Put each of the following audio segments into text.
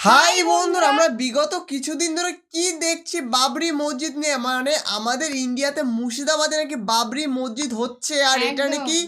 High বন্ধুরা, আমরা বিগত কিছুদিন ধরে কি দেখছি বাবরি মসজিদ নিয়ে। মানে আমাদের ইন্ডিয়াতে মুর্শিদাবাদে নাকি বাবরি মসজিদ হচ্ছে, আর এটা নাকি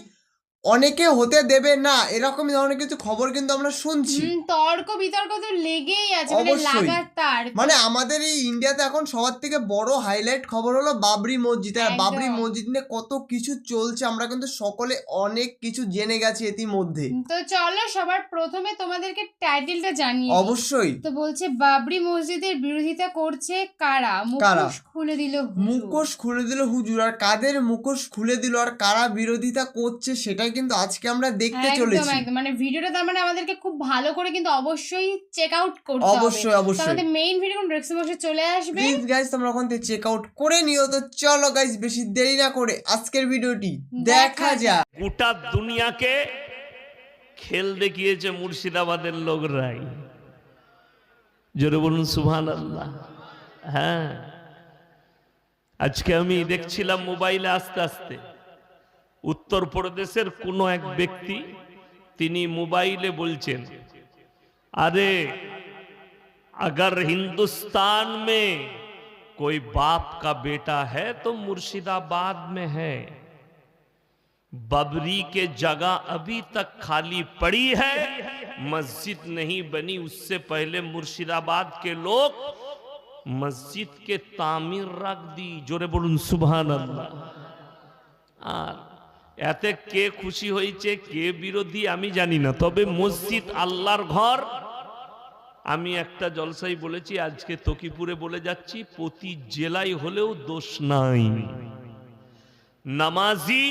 অনেকে হতে দেবে না, এরকম ধরনের কিছু খবর কিন্তু আমরা শুনছি। তর্ক বিতর্ক তো লেগেই আছে, মানে অবশ্যই। লাগাতার। মানে আমাদের এই ইন্ডিয়াতে এখন সবার থেকে বড় হাইলাইট খবর হলো বাবরি মসজিদ। আর বাবরি একদম। মসজিদ নিয়ে কত কিছু চলছে আমরা কিন্তু সকলে অনেক কিছু জেনে গেছি ইতিমধ্যে। তো চলো সবার প্রথমে তোমাদেরকে টাইটেলটা জানিয়ে দিই। অবশ্যই। তো বলছে বাবরি মসজিদের বিরোধিতা করছে কারা? কারা? মুখোশ খুলে দিল হুজুর। মুখোশ খুলে দিল হুজুর। আর কাদের মুখোশ খুলে দিল আর কারা বিরোধিতা করছে সেটাই কিন্তু আজকে আমরা দেখতে একদম চলেছি। একদম, মানে ভিডিওটা তার মানে আমাদেরকে খুব ভালো করে কিন্তু অবশ্যই চেক আউট করতে হবে। অবশ্যই তো অবশ্যই। আমাদের মেইন ভিডিও ডেসক্রিপশন বক্সে চলে আসবে। প্লিজ গাইস তোমরা ওখান থেকে চেক আউট করে নিও। তো চলো গাইস, বেশি দেরি না করে আজকের ভিডিওটি দেখা যাক। গোটা দুনিয়াকে খেল দেখিয়েছে মুর্শিদাবাদের লোকরাই। জোরে বলুন সুবহানাল্লাহ। হ্যাঁ, আজকে আমি দেখছিলাম মোবাইলে আস্তে আস্তে উত্তরপ্রদেশের কোন এক ব্যক্তি তিনি মোবাইলে বলছেন, अरे अगर हिंदुस्तान में कोई बाप का बेटा है तो मुर्शिदाबाद में है। बबरी के जगह अभी तक खाली पड़ी है, मस्जिद नहीं बनी, उससे पहले मुर्शिदाबाद के लोग मस्जिद के तामीर रख दी। जोरे बोलून सुभान अल्लाह। আর এতে কে খুশি হয়েছে কে বিরোধী আমি জানি না, তবে মসজিদ আল্লাহর ঘর। আমি একটা জলসাই বলেছি, আজকে তকিপুরে বলে যাচ্ছি, প্রতি জেলায় হলেও দোষ নাই। নামাজি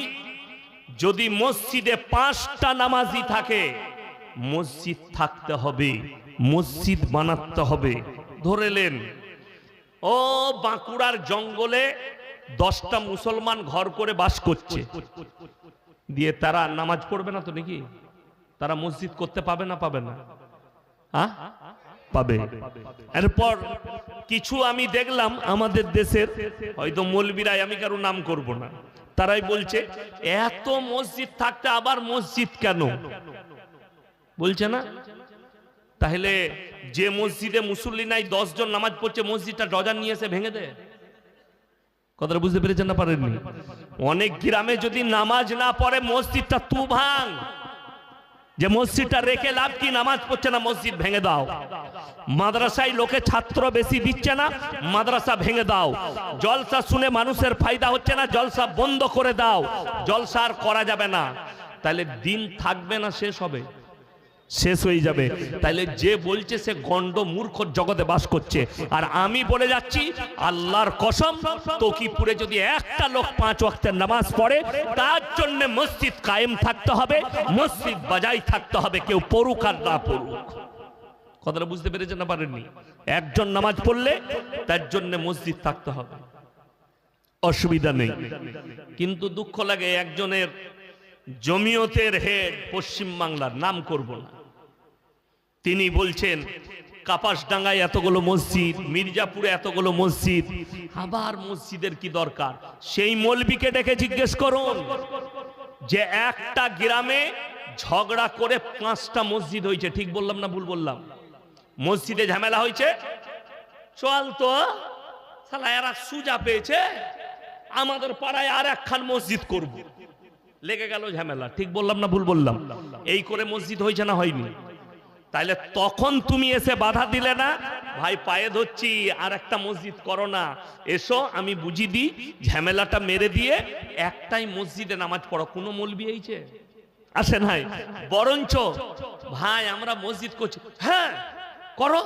যদি মসজিদে 5টা নামাজি থাকে, মসজিদ থাকতে হবে, মসজিদ বানাতে হবে। ধরেলেন ও বাঁকুড়ার জঙ্গলে 10টা মুসলমান ঘর করে বাস করছে, দিয়ে তারা নামাজ পড়বে না তো নাকি? তারা মসজিদ করতে পাবে না? পাবে না? হ্যাঁ পাবে। এরপর কিছু আমি দেখলাম আমাদের দেশের হয়তো মৌলবীরাই, আমি কারো নাম করব না, তারাই বলছে এত মসজিদ থাকতে আবার মসজিদ কেন? বলছে না? তাহলে যে মসজিদে মুসল্লি নাই 10 জন নামাজ পড়ছে, মসজিদটা ডজার নিয়ে এসে ভেঙে দেয়। কথাটা বুঝতে পেরেছেন না পারেননি? অনেক গ্রামে যদি নামাজ না পড়ে মসজিদটা তু ভাঙ, যে মসজিদটা রেখে লাভ কি? নামাজ পড়ছে না, মসজিদ ভেঙে দাও। মাদ্রাসায় লোকে ছাত্র বেশি দিচ্ছে না, মাদ্রাসা ভেঙে দাও। জলসা শুনে মানুষের ফায়দা হচ্ছে না, জলসা বন্ধ করে দাও। জলসা আর করা যাবে না, তাহলে দিন থাকবে না, শেষ হবে, শেষ হয়ে যাবে। তাইলে যে বলছে সে গন্ড মূর্খ জগতে বাস করছে। আর আমি বলে যাচ্ছি আল্লাহর কসম, তকিপুরে যদি একটা লোক 5 ওয়াক্তের নামাজ পড়ে, তার জন্য মসজিদ কায়েম থাকতে হবে, মসজিদ বাজাই থাকতে হবে, কেউ পড়ুক আর না পড়ুক। কথাটা বুঝতে পেরেছেন না পারেননি? একজন নামাজ পড়লে তার জন্য মসজিদ থাকতে হবে, অসুবিধা নেই। কিন্তু দুঃখ লাগে, একজনের জমিয়তের হেড পশ্চিম বাংলার, নাম করব না, তিনি বলছেন কাপাসডাঙ্গায় এতগুলো মসজিদ, মির্জাপুরে এতগুলো মসজিদ, আবার মসজিদের কি দরকার? সেই মৌলবীকে ডেকে জিজ্ঞেস করুন যে একটা গ্রামে ঝগড়া করে 5টা মসজিদ হয়েছে, ঠিক বললাম না ভুল বললাম? মসজিদে ঝামেলা হয়েছে, চল তো শালা এরা সুজা পেয়েছে, আমাদের পাড়ায় আর একখান মসজিদ করব, লেগে গেল ঝামেলা। ঠিক বললাম না ভুল বললাম? এই করে মসজিদ হয়েছে না হয়নি? তাইলে তখন তুমি এসে বাধা দিলে না, ভাই পায়ে ধরছি আর একটা মসজিদ করো না, এসো আমি বুঝি দিই, ঝামেলাটা মেরে দিয়ে একটাই মসজিদে নামাজ পড়ো। কোনো মৌলবি হয়েছে? আসে নাই। বরঞ্চ ভাই আমরা মসজিদ করছি, হ্যাঁ করো,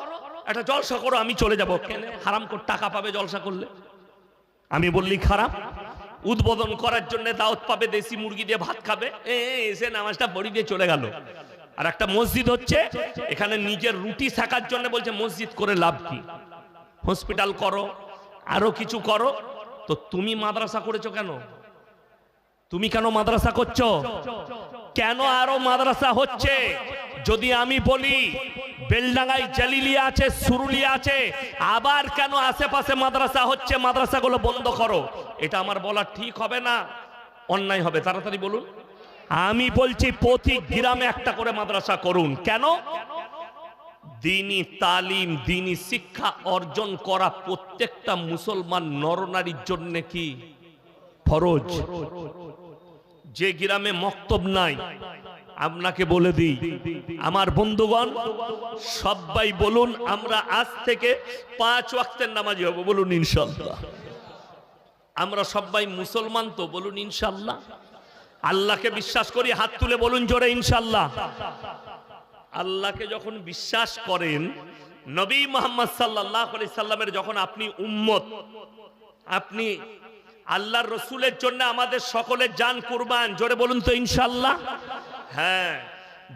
একটা জলসা করো, আমি চলে যাবো। কেন? হারাম করে টাকা পাবে জলসা করলে। আমি বললি খারাপ? উদ্বোধন করার জন্য দাওয়াত পাবে, দেশি মুরগি দিয়ে ভাত খাবে, এসে নামাজটা পড়ি দিয়ে চলে গেল। আর একটা মসজিদ হচ্ছে, এখানে নিজের রুটি শাকার জন্য বলছে মসজিদ করে লাভ কি? হসপিটাল করো, আরো কিছু করো। তো তুমি মাদ্রাসা করেছো কেন? তুমি কেন মাদ্রাসা করছো? কেন আরো মাদ্রাসা হচ্ছে? যদি আমি বলি বেলডাঙ্গায় জালিলিয়া আছে, সুরুলিয়া আছে, আবার কেন আশেপাশে মাদ্রাসা হচ্ছে? মাদ্রাসাগুলো বন্ধ করো। এটা আমার বলা ঠিক হবে না, অন্যায় হবে? তাড়াতাড়ি বলুন। আমি বলছি প্রতি গ্রামে একটা করে মাদ্রাসা করুন। কেন? দিনী তালিম, দিনী শিক্ষা অর্জন করা প্রত্যেকটা মুসলমান নরনারীর জন্য কি ফরজ। যে গ্রামে মক্তব নাই, আপনাকে বলে দিই আমার বন্ধুগণ, সবাই বলুন আমরা আজ থেকে 5 ওয়াক্তের নামাজি হব, বলুন ইনশাআল্লাহ। আমরা সবাই মুসলমান তো, বলুন ইনশাআল্লাহ। আল্লাহকে বিশ্বাস করি, হাত তুলে বলুন জোরে ইনশাআল্লাহ। আল্লাহকে যখন বিশ্বাস করেন, নবী মুহাম্মদ সাল্লাল্লাহু আলাইহি সাল্লামের যখন আপনি উম্মত, আপনি আল্লাহর রসুলের জন্য আমাদের সকলের জান কুরবান, জোরে বলুন তো ইনশাআল্লাহ। হ্যাঁ,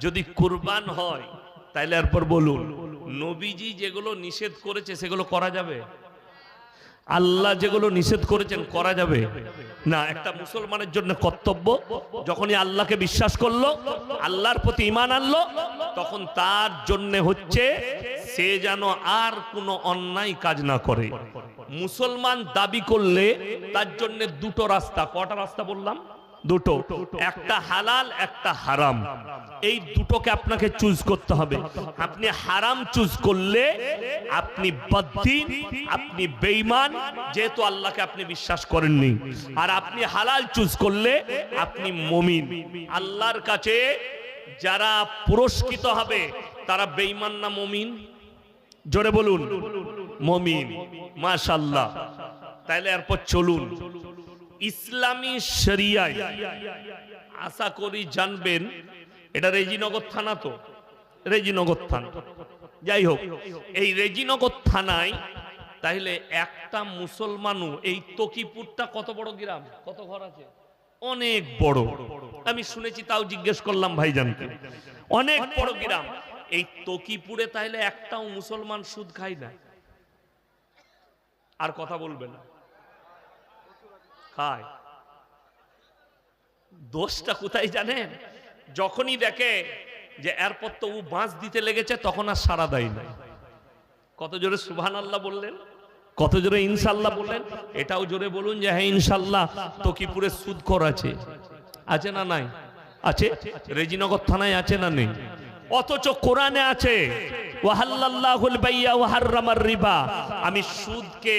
যদি কুরবান হয় তাহলে এরপর বলুন নবীজি যেগুলো নিষেধ করেছে সেগুলো করা যাবে? আল্লাহ যেগুলো নিষেধ করেছেন করা যাবে না। একটা মুসলমানের জন্য কর্তব্য, যখনই আল্লাহকে বিশ্বাস করলো, আল্লাহর প্রতি ঈমান আনলো, তখন তার জন্য হচ্ছে সে যেন আর কোনো অন্যায় কাজ না করে। মুসলমান দাবি করলে তার জন্য দুটো রাস্তা, কটা রাস্তা বললাম? দুটো, একটা হালাল একটা হারাম। এই দুটোকে আপনাকে চুজ করতে হবে। আপনি হারাম চুজ করলে আপনি বদ্দীন, আপনি বেঈমান, যেহেতু আল্লাহকে আপনি বিশ্বাস করেননি। আর আপনি হালাল চুজ করলে আপনি মুমিন। আল্লাহর কাছে যারা পুরস্কৃত হবে তারা বেঈমান না মুমিন? জোরে বলুন মুমিন। মাশাআল্লাহ। তাইলে এরপর চলুন ইসলামী শরিয়ায়, আশা করি জানবেন, এটা রেজিনগর থানা তো, রেজিনগর থানা, যাই হোক, এই রেজিনগর থানায় তাহলে একটা মুসলমানও, এই তকিপুরটা কত বড় গ্রাম, কত ঘর আছে? অনেক বড়। আমি শুনেছি, তাও জিজ্ঞেস করলাম ভাইজানকে, অনেক বড় গ্রাম। এই তকিপুরে তাহলে একটাও মুসলমান সুদ খায় না? আর কথা বলবে না? খায়। দোষটা কোথায় জানেন? যখনই দেখে যে এরপর তো ও বাঁশ দিতে লেগেছে, তখন আর সাড়া দেয় না। কত জোরে সুবহানাল্লাহ বললেন, কত জোরে ইনশাআল্লাহ বললেন। এটাও জোরে বলুন যে হ্যাঁ ইনশাআল্লাহ তকিপুরে সুদখোর আছে, আছে না নাই? আছে। রেজিনগর থানায় আছে না নেই? অথচ কোরআনে আছে ওয়াহাল্লাল্লাহুল বাইয়া ওয়া হাররামার রিবা, আমি সুদকে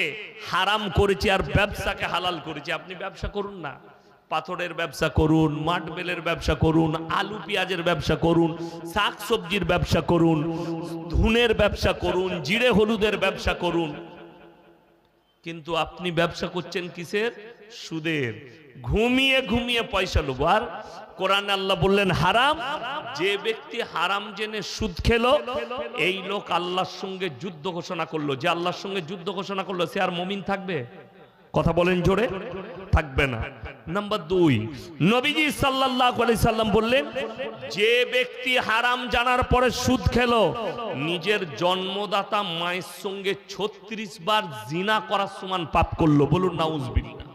হারাম করেছি আর ব্যবসাকে হালাল করেছি। আপনি ব্যবসা করুন না, পাথরের ব্যবসা করুন, মাটবেলের ব্যবসা করুন, আলু পেঁয়াজের ব্যবসা করুন, শাক সবজির ব্যবসা করুন, ধুনের ব্যবসা করুন, জিরে হলুদের ব্যবসা করুন, কিন্তু আপনি ব্যবসা করছেন কিসের? সুদের। ঘুমিয়ে ঘুমিয়ে পয়সা লোভ। আর কোরআনে আল্লাহ বললেন হারাম। যে ব্যক্তি হারাম জেনে সুদ খেলো, এই লোক আল্লাহর সঙ্গে যুদ্ধ ঘোষণা করলো। যে আল্লাহর সঙ্গে যুদ্ধ ঘোষণা করলো সে আর মুমিন থাকবে? কথা বলেন জোরে, থাকবে না। নাম্বার 2, নবীজি সাল্লাল্লাহু আলাইহি সাল্লাম বললেন, যে ব্যক্তি হারাম জানার পরে সুদ খেলো, নিজের জন্মদাতা মায়ের সঙ্গে 36 বার জিনা করার সমান পাপ করলো। বলুন নাউজুবিল্লাহ।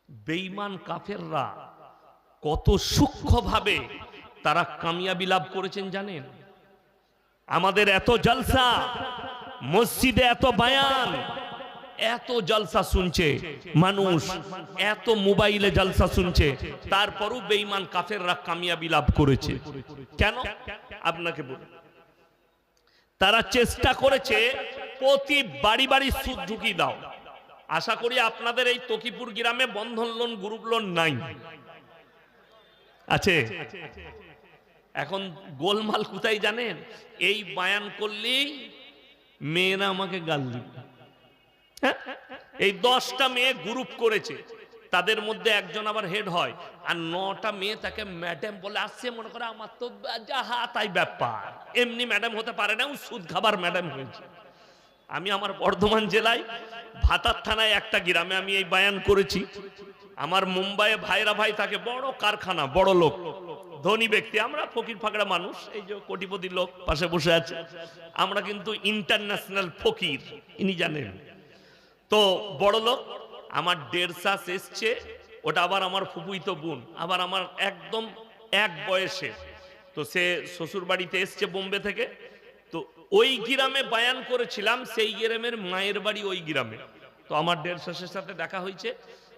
বেঈমান কাফেররা কত সূক্ষ্মভাবে তারা কামিয়াবি লাভ করেছেন জানেন? আমাদের এত জলসা, মসজিদে এত বয়ান, এত জলসা শুনছে মানুষ, এত মোবাইলে জলসা শুনছে, তারপরও বেঈমান কাফেররা কামিয়াবি লাভ করেছে। কেন? আপনাকে বলি, তারা চেষ্টা করেছে প্রতি বাড়ি বাড়ি সুদ ঢুকিয়ে দাও। আশা করি আপনাদের এই তকিপুর গ্রামে বন্ধন লোন, গ্রুপ লোন নাই, আছে? এখন গোলমাল কোথায় জানেন? এই বয়ান করলেই মেয়েরা আমাকে গাল দিবে। এই 10টা মেয়ে গ্রুপ করেছে, তাদের মধ্যে একজন আবার হেড হয়, আর 9টা মেয়ে তাকে ম্যাডাম বলে আসছে। মনে করে আমার তো যাহা তাই ব্যাপার, এমনি ম্যাডাম হতে পারে না, ও সুদ খাবার ম্যাডাম হয়েছে। আমি আমার বর্ধমান জেলায় ভাতার থানায় একটা গ্রামে আমি এই বয়ান করেছি। আমার মুম্বাইয়ে ভাইরা ভাই থাকে, বড় কারখানা, বড় লোক, ধনী ব্যক্তি। আমরা ফকির ফাকড়া মানুষ, এই যে কোটিপতি লোক পাশে বসে আছে, আমরা কিন্তু ইন্টারন্যাশনাল ফকির, ইনি জানেন তো। বড় লোক, আমার 1.5 শ্বাস এসছে, ওটা আবার আমার ফুপুই তো বোন, আবার আমার একদম এক বয়সে। তো সে শ্বশুর বাড়িতে এসছে বোম্বে থেকে। তো ওই গ্রামে বয়ান করেছিলাম, সেই গ্রামের মায়ের বাড়ি ওই গ্রামে। তো আমার 1.5 শ্বাসের সাথে দেখা হয়েছে।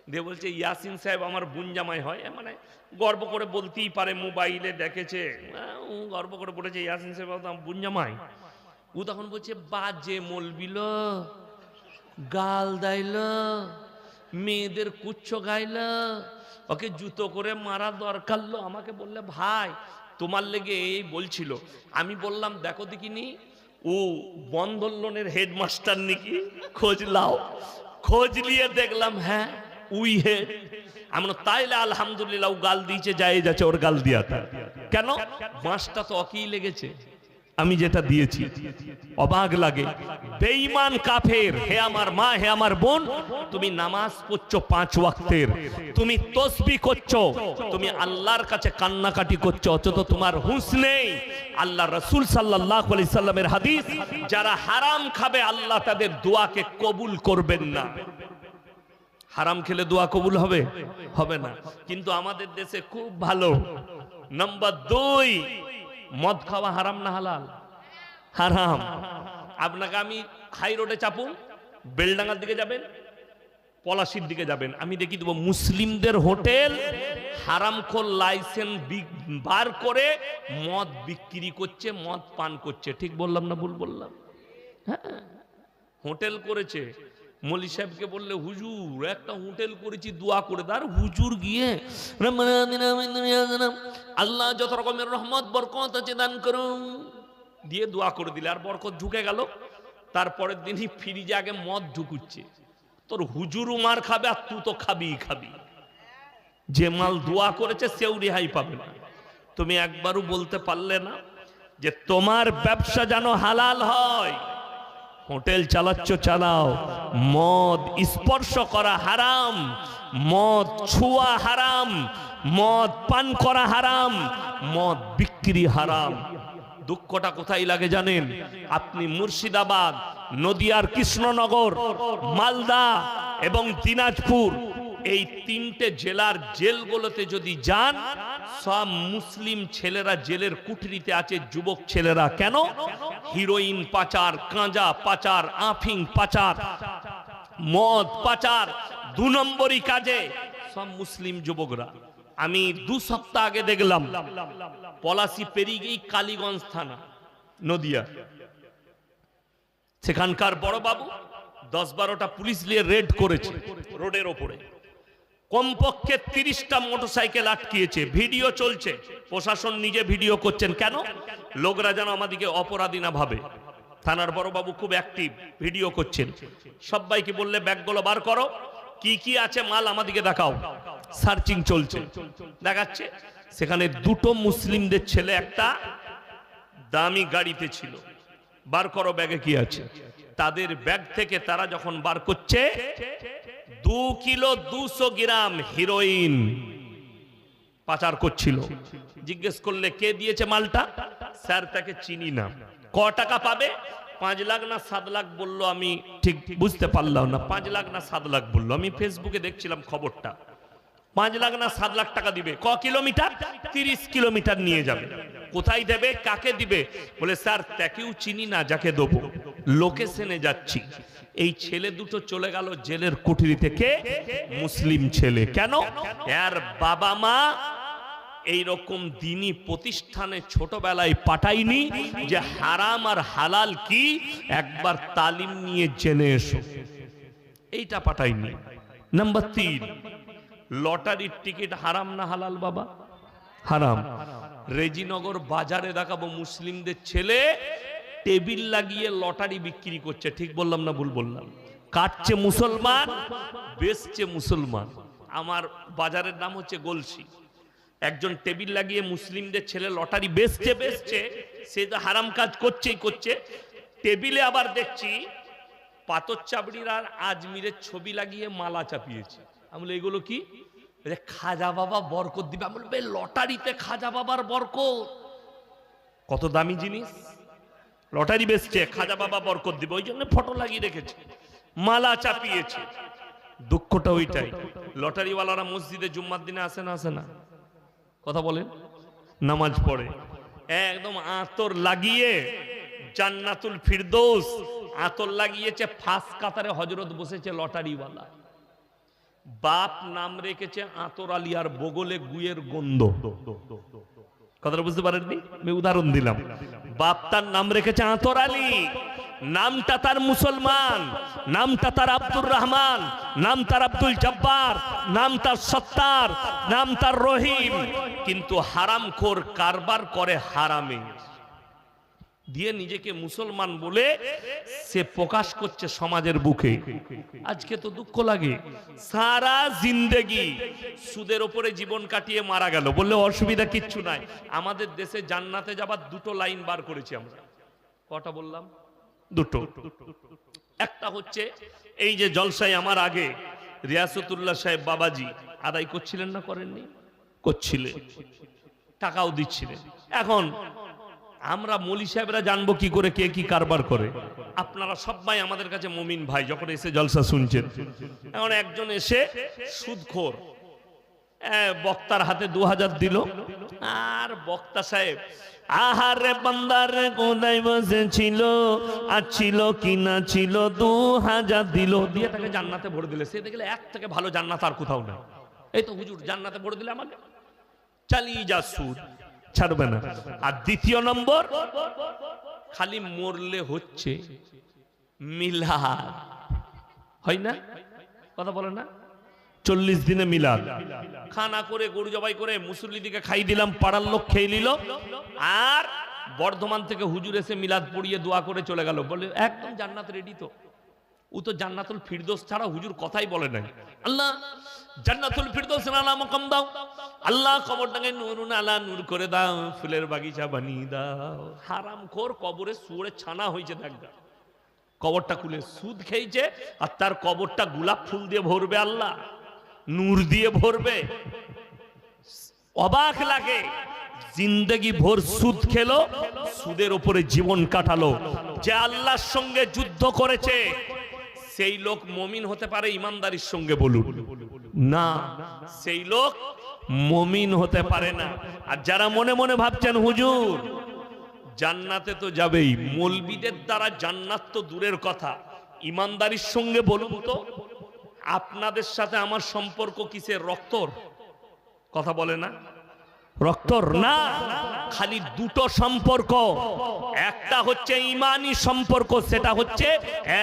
দিয়ে বলছে ইয়াসিন সাহেব আমার বোন জামাই হয়, মানে গর্ব করে বলতেই পারে, মোবাইলে দেখেছে, ও গর্ব করে বলেছে ইয়াসিন সাহেব আমার বোন জামাই। ও তখন বলছে বাজে মলবিল, গাল দাইল, মেয়েদের কুচ্ছ গাইল, ওকে জুতো করে মারা দরকার লো। আমাকে বললে ভাই তোমার লেগে এই বলছিল। আমি বললাম দেখো দেখিনি ও বন্ধন লোনের হেডমাস্টার নাকি, খোঁজ লাও। খোঁজ নিয়ে দেখলাম হ্যাঁ উই হেড। আমরা তাইলে আলহামদুলিল্লাহ ও গাল দিয়েছে, যায় যাচ্ছে ওর গাল দিয়া। কেন? বাঁশটা তো অকেই লেগেছে, আমি যেটা দিয়েছি। অবাক লাগে। বেঈমান কাফের, হে আমার মা, হে আমার বোন, তুমি নামাজ পড়ছো 5 ওয়াক্তের, তুমি তসবিহ করছো, তুমি আল্লাহর কাছে কান্নাকাটি করছো, অথচ তোমার হুঁশ নেই। আল্লাহ রাসূল সাল্লাল্লাহু আলাইহি সাল্লামের হাদিস, যারা হারাম খাবে আল্লাহ তাদের দোয়াকে কবুল করবেন না। হারাম খেলে দোয়া কবুল হবে? হবে না। কিন্তু আমাদের দেশে খুব ভালো। নাম্বার 2, মদ খাওয়া হারাম না হালাল? হারাম। আপনাকে আমি হাই রোডে চাপুন, বেলডাঙ্গার দিকে যাবেন, পলাশির দিকে যাবেন, আমি দেখি দেবো মুসলিমদের হোটেল হারামখোর লাইসেন্স বার করে মদ বিক্রি করছে, মদ পান করছে। ঠিক বললাম না ভুল বললাম? হ্যাঁ, হোটেল করেছে। মলি সাহেবকে বললে হুজুর একটা হোটেল করেছি দোয়া করে দাও। হুজুর গিয়ে আল্লাহ যত রকমের রহমত বরকত আছে দান করুন দিয়ে দোয়া করে দিলে, আর বরকত ঢুকে গেল। তারপরের দিনই ফ্রিজে আগে মদ ঢুকুচ্ছে। তোর হুজুর মার খাবে আর তুই তো খাবি খাবি। যে মাল দোয়া করেছে সেও রেহাই পাবে না। তুমি একবারও বলতে পারলে না যে তোমার ব্যবসা যেন হালাল হয়। হোটেল চালাচ্ছ চালাও, মদ স্পর্শ করা হারাম, মদ ছুয়া হারাম, মদ পান করা হারাম, মদ বিক্রি হারাম। দুঃখটা কোথায় লাগে জানেন? আপনি মুর্শিদাবাদ, নদিয়ার কৃষ্ণনগর, মালদা এবং দিনাজপুর এই 3টে জেলার জেলগুলোতে যদি যান, সব মুসলিম ছেলেরা জেলের কুঠরিতে আছে, যুবক ছেলেরা। কেন? হিরোইন পাচার, গাঁজা পাচার, আফিং পাচার, মদ পাচার, 2 নম্বরই কাজে সব মুসলিম যুবকরা। আমি 2 সপ্তাহ আগে দেখলাম পলাশি পেরিয়েই কালীগঞ্জ থানা, নদিয়া, সেখানকার বড় বাবু 10-12টা পুলিশ নিয়ে রেড করেছে রোডের ওপরে। কমপক্ষে 30টা মোটরসাইকেল আটকিয়েছে, ভিডিও চলছে, প্রশাসন নিজে ভিডিও করছেন। কেন? লোকরা যেন আমাদেরকে অপরাধী না ভাবে। থানার বড়বাবু খুব অ্যাক্টিভ, ভিডিও করছেন। সবাইকে বললে ব্যাগগুলো বার করো, কি কি আছে মাল আমাদেরকে দেখাও। সার্চিং চলছে, দেখাচ্ছে সেখানে 2টো মুসলিমদের ছেলে একটা দামি গাড়িতে ছিল। বার করো ব্যাগে কি আছে। তাদের ব্যাগ থেকে তারা যখন বার করছে 2 কিলো 200 গ্রাম হিরোইন পাচার করছিল। জিজ্ঞেস করলে কে দিয়েছে মালটা? স্যার তাকে চিনি না। ক টাকা পাবে? 5 লাখ না 7 লাখ বললো, আমি ঠিক বুঝতে পারলাম না। 5 লাখ না 7 লাখ বললো, আমি ফেসবুকে দেখছিলাম খবরটা। 5 লাখ না 7 লাখ টাকা দিবে। ক কিলোমিটার? 30 কিলোমিটার নিয়ে যাবে। কোথায় দেবে? কাকে দিবে? বলে স্যার তাকেও চিনি না, যাকে দেবো লোকেশনে যাচ্ছি। এই ছেলে দুটো চলে গেল জেলের কুঠরি থেকে, মুসলিম ছেলে। কেন? এর বাবা মা এইরকম দিনী প্রতিষ্ঠানে ছোটবেলায় পাঠায়নি যে হারাম আর হালাল কি একবার তালিম নিয়ে জেনে এসো, এইটা পাঠায়নি। নাম্বার 3, লটারির টিকিট হারাম না হালাল বাবা? হারাম। রেজিনগর বাজারে দেখাবো মুসলিমদের ছেলে টেবিল লাগিয়ে লটারি বিক্রি করছে। ঠিক বললাম না ভুল বললাম? কাটছে মুসলমান, বেচছে মুসলমান। আমার বাজারের নাম হচ্ছে গলসি। একজন টেবিল লাগিয়ে মুসলিমদের ছেলে লটারি বেচছে, সে তো হারাম কাজ করছেই করছে। টেবিলে আবার দেখছি পাথর চাবড়ির আর আজমিরের ছবি লাগিয়ে মালা চাপিয়েছে। আমি বলি এগুলো কি? খাজা বাবা বরকত দিবে। আমি বলি লটারিতে খাজা বাবার বরকত? কত দামি জিনিস। লটারি বেচছে, খাজা বাবা বরকত দিবে, ওই জন্য ফটো লাগিয়ে রেখেছে, মালা চাপিয়েছে। দুঃখটা ওইটাই। লটারিওয়ালারা মসজিদে জুম্মার দিনে আসে না? আসে না? কথা বলেন। নামাজ পড়ে, একদম আতর লাগিয়ে জান্নাতুল ফিরদৌস আতর লাগিয়েছে, ফাঁস কাতারে হজরত বসেছে লটারিওয়ালা। বাপ নাম রেখেছে আতর আলী আর বগলে গুয়ের গন্ধ। কথাটা বুঝতে পারেননি? আমি উদাহরণ দিলাম। বাপ তার নাম রেখেছে আতর আলী, নামটা তার মুসলমান, নামটা তার আব্দুর রহমান, নাম তার আব্দুল জব্বার, নাম তার সত্তার, নাম তার রহিম, কিন্তু হারামখোর কারবার করে হারামে দিয়ে নিজেকে মুসলমান বলে সে প্রকাশ করছে সমাজের বুকে। আজকে তো দুঃখ লাগে, সারা জিন্দেগি সুদের উপরে জীবন কাটিয়ে মারা গেল, বললে অসুবিধা কিচ্ছু নাই। আমাদের দেশে জান্নাতে যাবার দুটো লাইন বার করেছি আমরা। কটা বললাম? দুটো। একটা হচ্ছে এই যে জলসায় আমার আগে রিয়াসতুল্লাহ সাহেব বাবাজি আদায় করছিলেন না, করেননি? করছিলেন, টাকাও দিচ্ছিলেন। এখন আমরা মৌলী সাহেবরা জানবো কি করে কে কি কারবার করে? আপনারা সবাই আমাদের কাছে মুমিন ভাই, যখন এসে জলসা শুনছেন। এখন একজন এসে সুদখোর বক্তার হাতে 2000 দিল, আর বক্তা সাহেব আহারে বান্দারে কোথায় বসেছিল আর ছিল কিনা ছিল 2000 দিল, দিয়ে তাকে জান্নাতে ভরে দিলে। সে দেখলে এক থেকে ভালো জান্নাত আর কোথাও না। এই তো হুজুর জান্নাতে ভরে দিলে আমাকে, চালিয়ে যা, সুদ ছাড়বে না। আর দ্বিতীয় নম্বর, খালি মরলে হচ্ছে মিলাদ, হয় না? কথা বলে না? 40 দিনে মিলাদ খানা করে গরু জবাই করে মুসল্লিদিকে খাই দিলাম, পাড়ার লোক খেয়ে নিল, আর বর্ধমান থেকে হুজুর এসে মিলাদ পড়িয়ে দোয়া করে চলে গেল, বলে একদম জান্নাত রেডি। তো ও তো জান্নাতুল ফিরদৌস ছাড়া হুজুর কথাই বলে নাই। আল্লাহ জান্নাতুল ফিরদৌস আলা মাকাম দাও, আল্লাহ কবরটাকে নূরুন আলা নূর করে দাও, ফুলের বাগিচা বানিয়ে দাও। হারামখোর কবরে শুয়োরের ছানা হয়েছে, দেখবা কবরটা খুলে সুদ খেয়েছে, আর তার কবরটা গোলাপ ফুল দিয়ে ভরবে, আল্লাহ নূর দিয়ে ভরবে। অবাক লাগে, জিন্দগি ভোর সুদ খেলো, সুদের উপরে জীবন কাটালো। যে আল্লাহর সঙ্গে যুদ্ধ করেছে সেই লোক মুমিন হতে পারে ইমানদারির সঙ্গে? বলুন না, সেই লোক মুমিন হতে পারে না। আর যারা মনে মনে ভাবছেন হুজুর জান্নাতে তো যাবেই, মৌলবীদের দ্বারা জান্নাত তো দূরের কথা, ইমানদারির সঙ্গে বলুন তো আপনাদের সাথে আমার সম্পর্ক কিসের? রক্তর? কথা বলে না? রক্তর না, খালি দুটো সম্পর্ক। একটা হচ্ছে ইমানি সম্পর্ক, সেটা হচ্ছে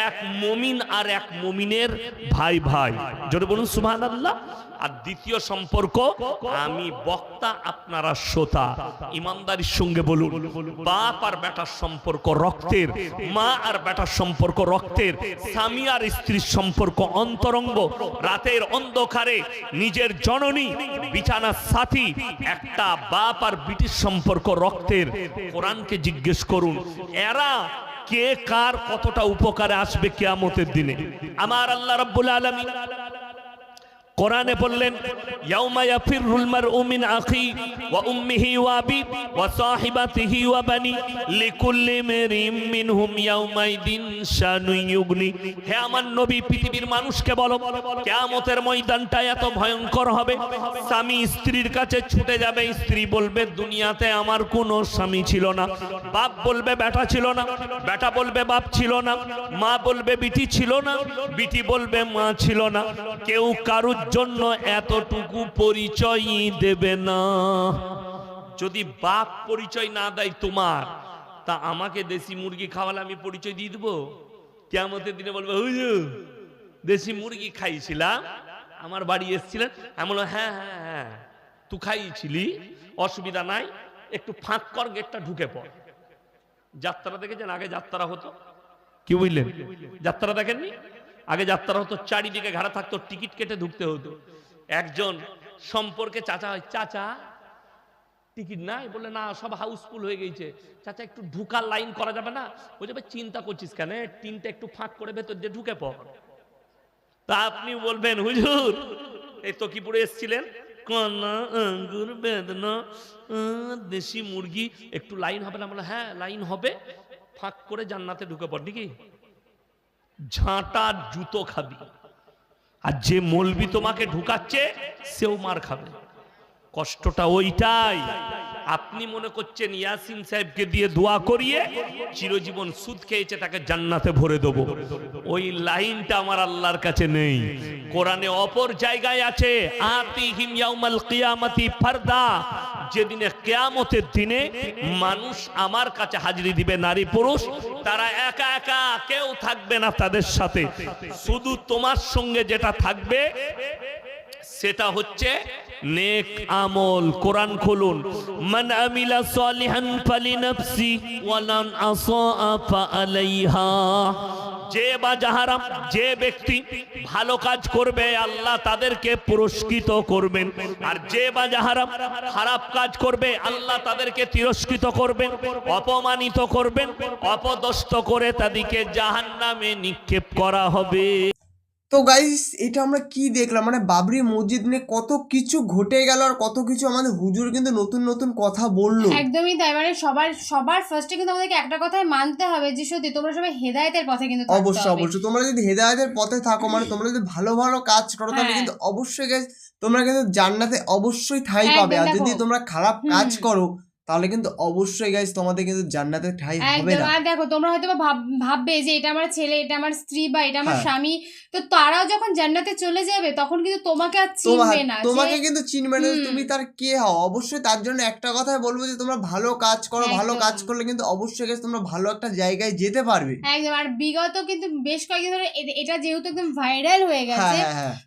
এক মুমিন আর এক মুমিনের ভাই ভাই, জোরে বলুন সুবহানাল্লাহ। আর দ্বিতীয় সম্পর্ক আমি বক্তা আপনারা শ্রোতা, ইমানদারির সঙ্গে বলুন। বাপ আর বেটার সম্পর্ক রক্তের, মা আর বেটার সম্পর্ক রক্তের, স্বামী আর স্ত্রীর সম্পর্ক অন্তরঙ্গ। রাতের অন্ধকারে নিজের জননী বিছানার সাথী, একটা বাপ আর বিটির সম্পর্ক রক্তের। কোরআনকে জিজ্ঞেস করুন এরা কে কার কতটা উপকারে আসবে কিয়ামতের দিনে। আমার আল্লাহ রাব্বুল আলামিন কোরআনে বললেন ইয়াউমা ইয়াফিরুল মারউ মিন আখি ওয়া উম্মিহি ওয়া আবি ওয়া সাহিবাতিহি ওয়া বানি লিকুল্লি ইমরিম মিনহুম ইয়াউমাইদিন শানু ইউগনি। হে আমার নবী, পৃথিবীর মানুষকে বলো কিয়ামতের ময়দানটা এত ভয়ঙ্কর হবে, স্বামী স্ত্রীর কাছে ছুটে যাবে, স্ত্রী বলবে দুনিয়াতে আমার কোনো স্বামী ছিল না, বাপ বলবে বেটা ছিল না, বেটা বলবে বাপ ছিল না, মা বলবে বিটি ছিল না, বিটি বলবে মা ছিল না, কেউ কারুর জন্য এতটুকু পরিচয় দেবে না। যদি বাপ পরিচয় না দেয় তোমার, তা আমাকে দেশি মুরগি খাওয়ালে আমি পরিচয় দিয়ে দেবো? কিয়ামতের দিনে বলবে হুজুর দেশি মুরগি খাইছিলাম, আমার বাড়ি এসেছিলেন, আমি বললাম হ্যাঁ হ্যাঁ হ্যাঁ তুই খাইছিলি, অসুবিধা নাই, একটু ফাঁক কর, গেটটা ঢুকে পড়। যাত্রা দেখেছেন? আগে যাত্রা হতো, কি বুঝলেন? যাত্রা দেখেননি? আগে যাত্রা হতো, চারিদিকে ঘেরা থাকতো, টিকিট কেটে ঢুকতে হতো। একজন সম্পর্কে চাচা হয়, চাচা টিকিট নাই? বলে না, সব হাউসফুল হয়ে গেছে। চাচা একটু ঢুকার লাইন করা যাবে না? ওই যাবে, চিন্তা করছিস কেন, টিনটা একটু ফাঁক করে ভেতর দিয়ে ঢুকে পড়। তা আপনি বলবেন হুজুর এই তকিপুরে এসেছিলেন, কলা আঙ্গুর বেদনা দেশি মুরগি, একটু লাইন হবে না? বলে হ্যাঁ লাইন হবে, ফাঁক করে জান্নাতে ঢুকে পড়। নাকি ঝাঁটা জুতো খাবি, আর যে মৌলবি তোমাকে ঢুকাচ্ছে সেও মার খাবে। কষ্টটা ওইটাই। আপনি মনে করছেন ইয়াসিন সাহেবকে দিয়ে দোয়া করিয়ে চিরজীবন সুদ খেয়েছে তাকে জান্নাতে ভরে দেবো, ওই লাইনটা আমার আল্লাহর কাছে নেই। কোরআনে অপর জায়গায় আছে, আতিহিম ইয়াউমাল কিয়ামাতি ফারদা, যেদিনে কিয়ামতের দিনে মানুষ আমার কাছে হাজিরি দিবে, নারী পুরুষ, তারা একা একা, কেউ থাকবে না তাদের সাথে। শুধু তোমার সঙ্গে যেটা থাকবে সেটা হচ্ছে নেক আমল। কোরআন খুলুন, মান আমিলা সালিহান ফালিনাফসি ওয়া মান আসাআ ফাআলাইহা। যে বা যাহারা, যে ব্যক্তি ভালো কাজ করবে আল্লাহ তাদেরকে পুরস্কৃত করবেন, আর যে বা যাহারা খারাপ কাজ করবে আল্লাহ তাদেরকে তিরস্কৃত করবেন, অপমানিত করবেন, অপদস্থ করে তাদেরকে জাহান্নামে নিক্ষেপ করা হবে। তো গাইস এটা আমরা কি দেখলাম, মানে বাবরি মসজিদ নিয়ে কত কিছু ঘটে গেল আর কত কিছু আমাদের হুজুর কিন্তু নতুন নতুন কথা বললো। একদমই তাই, মানে সবার ফার্স্টে কিন্তু আমাদেরকে একটা কথাই মানতে হবে যে সত্যি তোমরা সবাই হেদায়েতের পথে কিন্তু থাকতে হবে। অবশ্যই তোমরা যদি হেদায়েতের পথে থাকো, মানে তোমরা যদি ভালো ভালো কাজ করো, তাহলে কিন্তু অবশ্যই গাইস তোমরা কিন্তু জান্নাতে অবশ্যই ঠাঁই পাবে। আর যদি তোমরা খারাপ কাজ করো তাহলে কিন্তু অবশ্যই গাইস তোমাদের কিন্তু জান্নাতে ঠাঁই হবে না। আর দেখো তোমরা হয়তো ভাববে যে এটা আমার ছেলে, এটা আমার স্ত্রী বা এটা আমার স্বামী, তো তারাও যখন জান্নাতে চলে যাবে তখন কিন্তু তোমাকে আর চিনবে না, তোমাকে কিন্তু চিনবে না, তুমি তার কে হও। অবশ্যই তার জন্য একটা কথাই বলবো যে তোমরা ভালো কাজ করো, ভালো কাজ করলে কিন্তু অবশ্যই গাইস তোমরা ভালো একটা জায়গায় যেতে পারবে। একদম। আর বিগত কিন্তু বেশ কয়েকদিন ধরে এটা যেহেতু একদম ভাইরাল হয়ে গেছে,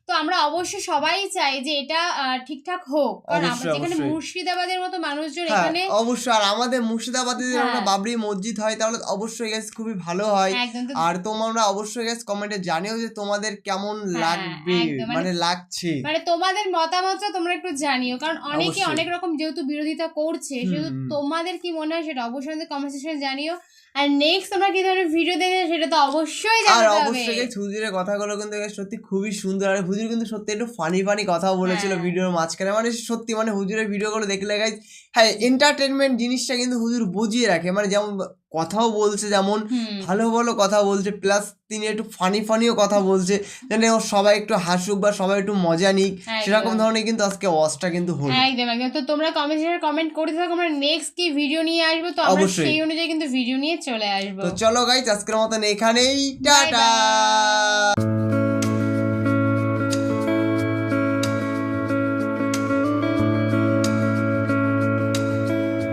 তো আমরা অবশ্যই সবাই চাই যে এটা ঠিকঠাক হোক, কারণ আমরা যেখানে মুর্শিদাবাদের মতো মানুষজন এখানে, অবশ্যই। আর আমাদের মুর্শিদাবাদে যদি আমরা বাবরি মসজিদ হয় তাহলে অবশ্যই গাইস খুবই ভালো হয়। আর তোমরা অবশ্যই গাইস কমেন্টে জানিও যে তোমাদের কেমন লাগবে, মানে লাগছে, মানে তোমাদের মতামতটা তোমরা একটু জানিও, কারণ অনেকে অনেক রকম যেহেতু বিরোধিতা করছে, সেহেতু তোমাদের কি মনে হয় সেটা অবশ্যই কমেন্ট সেকশনে জানিও। আর নেক্সট তোমরা কি ধরনের ভিডিও দেখবে সেটা তো অবশ্যই জানাতে হবে। আর অবশ্যই গাইস হুজুরের কথাগুলো কিন্তু সত্যি খুবই সুন্দর, আর হুজুর কিন্তু সত্যি একটু ফানি কথা বলেছিল ভিডিওর মাঝখানে, মানে সত্যি মানে হুজুরের ভিডিওগুলো দেখলে গাইস হ্যাঁ এন্টারটেনমেন্ট জিনিসটা কিন্তু হুজুর বুঝিয়ে রাখে, মানে যেমন কথাও বলছে, যেমন ভালো ভালো কথা বলছে, প্লাস তিনি একটু ফানিও কথা বলছে, যেন সবাই একটু হাসুক বা সবাই একটু মজা নিক, সেরকম ধরনের কিন্তু আজকে ওয়াজটা কিন্তু হলো। একদম। তো তোমরা কমেন্ট করতে থাকো, আমরা নেক্সট কি ভিডিও নিয়ে আসবো, তো আমরা সেই অনুযায়ী কিন্তু ভিডিও নিয়ে চলে আসবো। তো চলো গাইস আজকের মতন এখানেই, টাটা।